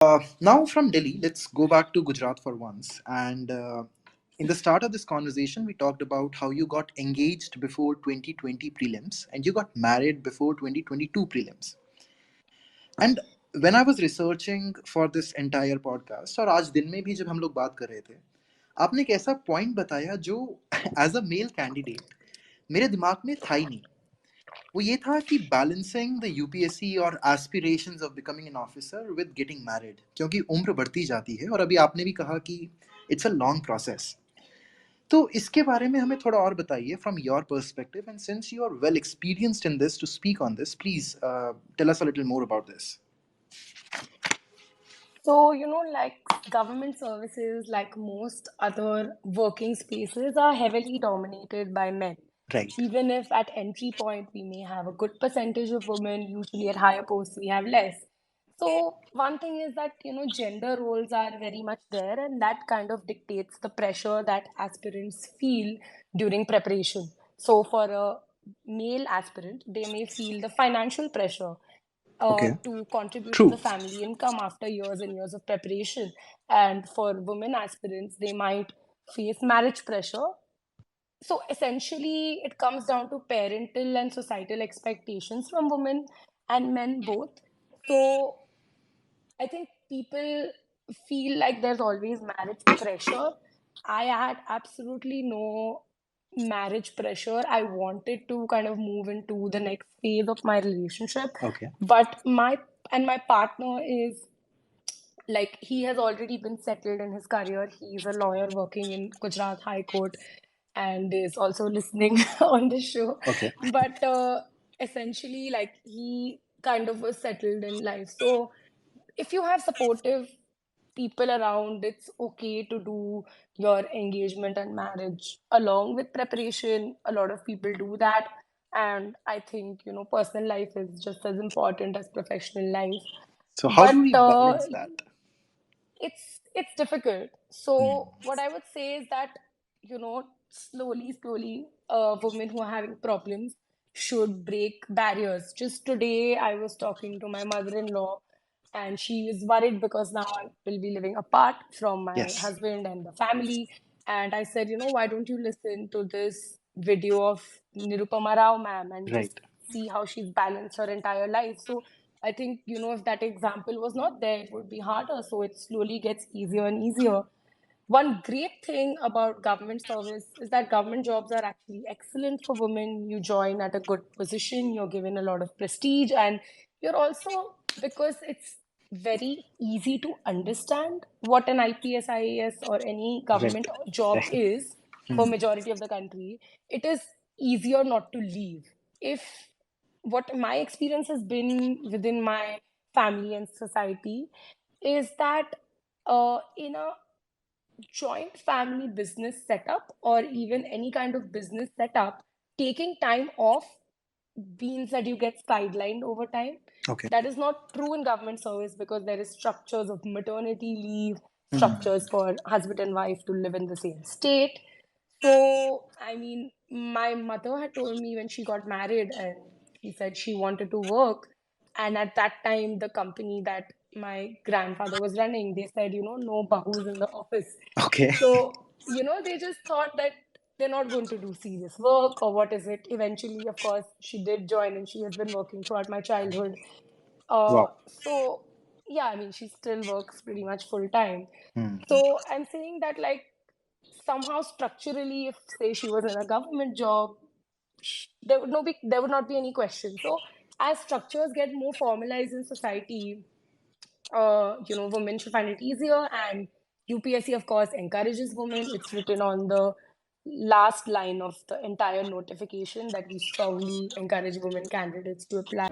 Now from Delhi, let's go back to Gujarat for once. And in the start of this conversation, we talked about how you got engaged before 2020 prelims and you got married before 2022 prelims. And when I was researching for this entire podcast, और आज दिन में भी जब हम लोग बात कर रहे थे, आपने एक ऐसा पॉइंट बताया जो एज अ मेल कैंडिडेट मेरे दिमाग में था ही नहीं. वो ये था कि बैलेंसिंग द यूपीएससी और aspirations of becoming an officer with getting married, क्योंकि उम्र बढ़ती जाती है और अभी आपने भी कहा कि इट्स अ लॉन्ग प्रोसेस. तो इसके बारे में हमें थोड़ा और बताइए from your perspective, and since you are well experienced in this to speak on this, please tell us a little more about this. So, like government services, like most other working spaces, are heavily dominated by men. Right. Even if at entry point we may have a good percentage of women, usually at higher posts we have less. So, one thing is that, gender roles are very much there, and that kind of dictates the pressure that aspirants feel during preparation. So, for a male aspirant, they may feel the financial pressure Okay. to contribute to True. the family income after years and years of preparation. And for women aspirants, they might face marriage pressure. So essentially, it comes down to parental and societal expectations from women and men both. So I think people feel like there's always marriage pressure. I had absolutely no marriage pressure. I wanted to kind of move into the next phase of my relationship. Okay. But my partner is like, he has already been settled in his career. He's a lawyer working in Gujarat High Court and is also listening on the show. Okay. But essentially, like, he kind of was settled in life. So if you have supportive people around, it's okay to do your engagement and marriage along with preparation. A lot of people do that. And I think, personal life is just as important as professional life. So how But do we balance that? it's difficult. So what I would say is that, slowly, women who are having problems should break barriers. Just today, I was talking to my mother-in-law, and she is worried because now I will be living apart from my Yes. husband and the family. And I said, why don't you listen to this video of Nirupama Rao ma'am and Right. just see how she's balanced her entire life. So I think, if that example was not there, it would be harder. So it slowly gets easier and easier. One great thing about government service is that government jobs are actually excellent for women. You join at a good position, you're given a lot of prestige, and you're also, because it's very easy to understand what an IPS, IAS, or any government job Right. is for majority of the country, it is easier not to leave. If what my experience has been within my family and society is that in a joint family business setup or even any kind of business setup, taking time off means that you get sidelined over time. Okay. That is not true in government service because there is structures of maternity leave, structures for husband and wife to live in the same state. So, I mean, my mother had told me when she got married and she said she wanted to work. And at that time, the company that my grandfather was running, they said, no bahus in the office. Okay. So, they just thought that they're not going to do serious work or what is it. Eventually, of course, she did join and she has been working throughout my childhood. Wow. So, yeah, I mean, she still works pretty much full time. So I'm saying that, like, somehow structurally, if say she was in a government job, there would not be any question. So as structures get more formalized in society, women should find it easier. And UPSC, of course, encourages women. It's written on the last line of the entire notification that we strongly encourage women candidates to apply.